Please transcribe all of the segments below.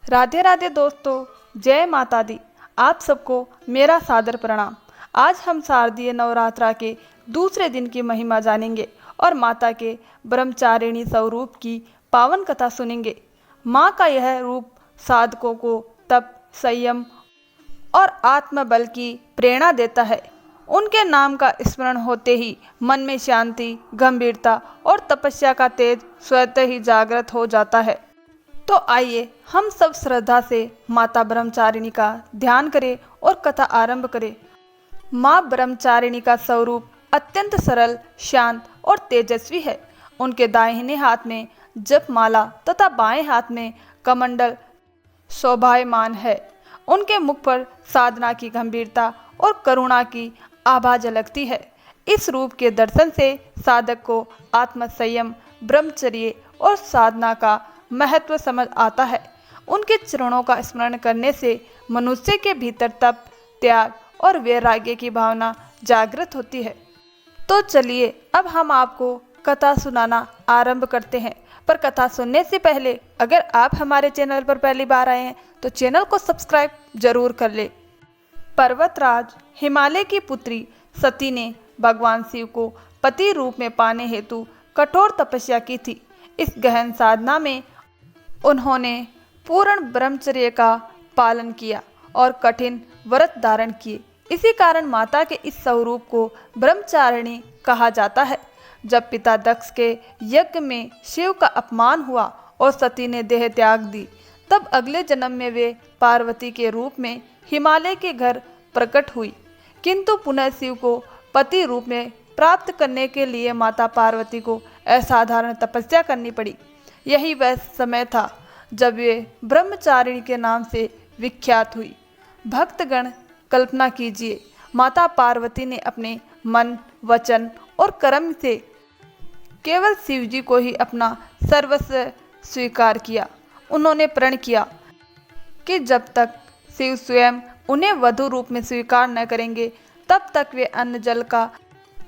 राधे राधे दोस्तों, जय माता दी। आप सबको मेरा सादर प्रणाम। आज हम शारदीय नवरात्रा के दूसरे दिन की महिमा जानेंगे और माता के ब्रह्मचारिणी स्वरूप की पावन कथा सुनेंगे। माँ का यह रूप साधकों को तप, संयम और आत्मबल की प्रेरणा देता है। उनके नाम का स्मरण होते ही मन में शांति, गंभीरता और तपस्या का तेज स्वतः ही जागृत हो जाता है। तो आइए हम सब श्रद्धा से माता ब्रह्मचारिणी का ध्यान करें और कथा आरंभ करें। माँ ब्रह्मचारिणी का स्वरूप अत्यंत सरल, शांत और तेजस्वी है। उनके दाहिने हाथ में जपमाला तथा बाएं हाथ में कमंडल शोभायमान है। उनके मुख पर साधना की गंभीरता और करुणा की आभा झलकती है। इस रूप के दर्शन से साधक को आत्मसंयम, ब्रह्मचर्य और साधना का महत्व समझ आता है। उनके चरणों का स्मरण करने से मनुष्य के भीतर तप, त्याग और वैराग्य की भावना जागृत होती है। तो चलिए अब हम आपको कथा सुनाना आरंभ करते हैं। पर कथा सुनने से पहले अगर आप हमारे चैनल पर पहली बार आए हैं तो चैनल को सब्सक्राइब जरूर कर ले। पर्वतराज हिमालय की पुत्री सती ने भगवान शिव को पति रूप में पाने हेतु कठोर तपस्या की थी। इस गहन साधना में उन्होंने पूर्ण ब्रह्मचर्य का पालन किया और कठिन व्रत धारण किए। इसी कारण माता के इस स्वरूप को ब्रह्मचारिणी कहा जाता है। जब पिता दक्ष के यज्ञ में शिव का अपमान हुआ और सती ने देह त्याग दी, तब अगले जन्म में वे पार्वती के रूप में हिमालय के घर प्रकट हुई। किंतु पुनः शिव को पति रूप में प्राप्त करने के लिए माता पार्वती को असाधारण तपस्या करनी पड़ी। यही वह समय था जब वे ब्रह्मचारिणी के नाम से विख्यात हुई। भक्तगण कल्पना कीजिए, माता पार्वती ने अपने मन, वचन और कर्म से केवल शिव जी को ही अपना सर्वस्व स्वीकार किया। उन्होंने प्रण किया कि जब तक शिव स्वयं उन्हें वधू रूप में स्वीकार न करेंगे तब तक वे अन्न जल का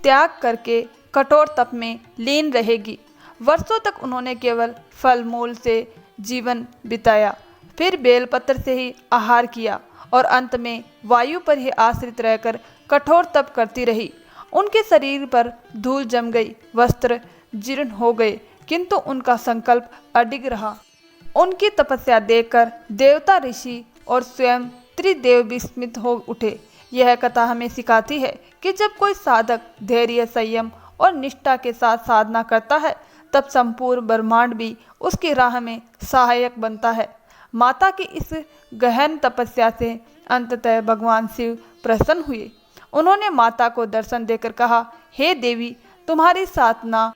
त्याग करके कठोर तप में लीन रहेगी। वर्षों तक उन्होंने केवल फल मूल से जीवन बिताया, फिर बेलपत्र से ही आहार किया और अंत में वायु पर ही आश्रित रहकर कठोर तप करती रही। उनके शरीर पर धूल जम गई, वस्त्र जीर्ण हो गए, किंतु उनका संकल्प अडिग रहा। उनकी तपस्या देखकर देवता, ऋषि और स्वयं त्रिदेव विस्मित हो उठे। यह कथा हमें सिखाती है कि जब कोई साधक धैर्य, संयम और निष्ठा के साथ साधना करता है तब संपूर्ण ब्रह्मांड भी उसकी राह में सहायक बनता है। माता की इस गहन तपस्या से अंततः भगवान शिव प्रसन्न हुए। उन्होंने माता को दर्शन देकर कहा, हे देवी, तुम्हारी साधना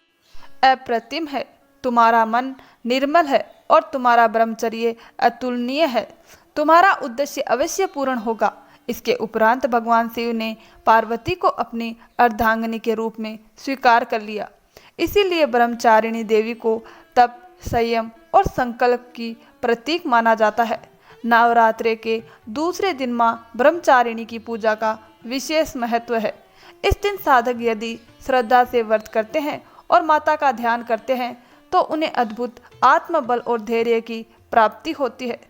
अप्रतिम है, तुम्हारा मन निर्मल है और तुम्हारा ब्रह्मचर्य अतुलनीय है। तुम्हारा उद्देश्य अवश्य पूर्ण होगा। इसके उपरांत भगवान शिव ने पार्वती को अपनी अर्धांगिनी के रूप में स्वीकार कर लिया। इसीलिए ब्रह्मचारिणी देवी को तप, संयम और संकल्प की प्रतीक माना जाता है। नवरात्रे के दूसरे दिन माँ ब्रह्मचारिणी की पूजा का विशेष महत्व है। इस दिन साधक यदि श्रद्धा से व्रत करते हैं और माता का ध्यान करते हैं तो उन्हें अद्भुत आत्मबल और धैर्य की प्राप्ति होती है।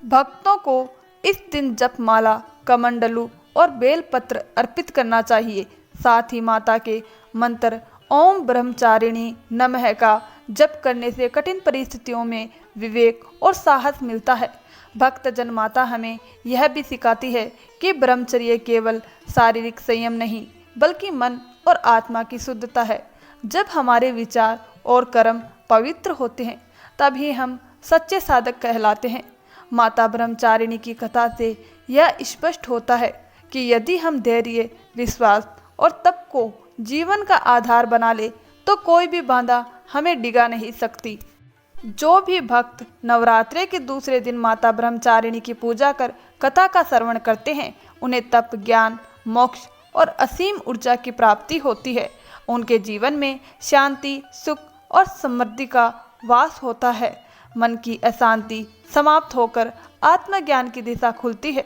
भक्तों को इस दिन जपमाला, कमंडलू और बेलपत्र अर्पित करना चाहिए। साथ ही माता के मंत्र ओम ब्रह्मचारिणी नमः का जप करने से कठिन परिस्थितियों में विवेक और साहस मिलता है। भक्तजन माता हमें यह भी सिखाती है कि ब्रह्मचर्य केवल शारीरिक संयम नहीं बल्कि मन और आत्मा की शुद्धता है। जब हमारे विचार और कर्म पवित्र होते हैं तभी हम सच्चे साधक कहलाते हैं। माता ब्रह्मचारिणी की कथा से यह स्पष्ट होता है कि यदि हम धैर्य, विश्वास और तप को जीवन का आधार बना ले तो कोई भी बाधा हमें डिगा नहीं सकती। जो भी भक्त नवरात्रे के दूसरे दिन माता ब्रह्मचारिणी की पूजा कर कथा का श्रवण करते हैं उन्हें तप, ज्ञान, मोक्ष और असीम ऊर्जा की प्राप्ति होती है। उनके जीवन में शांति, सुख और समृद्धि का वास होता है। मन की अशांति समाप्त होकर आत्मज्ञान की दिशा खुलती है।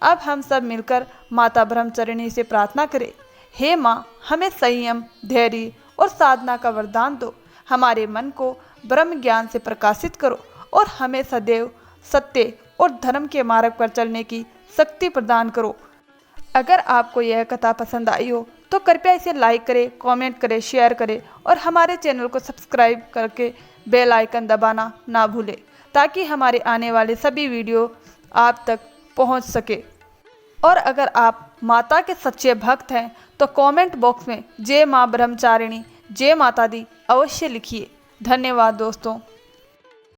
अब हम सब मिलकर माता ब्रह्मचारिणी से प्रार्थना करें, हे माँ, हमें संयम, धैर्य और साधना का वरदान दो। हमारे मन को ब्रह्म ज्ञान से प्रकाशित करो और हमें सदैव सत्य और धर्म के मार्ग पर चलने की शक्ति प्रदान करो। अगर आपको यह कथा पसंद आई हो तो कृपया इसे लाइक करें, कमेंट करें, शेयर करें और हमारे चैनल को सब्सक्राइब करके बेल आइकन दबाना ना भूलें, ताकि हमारे आने वाले सभी वीडियो आप तक पहुंच सके। और अगर आप माता के सच्चे भक्त हैं तो कमेंट बॉक्स में जय माँ ब्रह्मचारिणी, जय माता दी अवश्य लिखिए। धन्यवाद दोस्तों।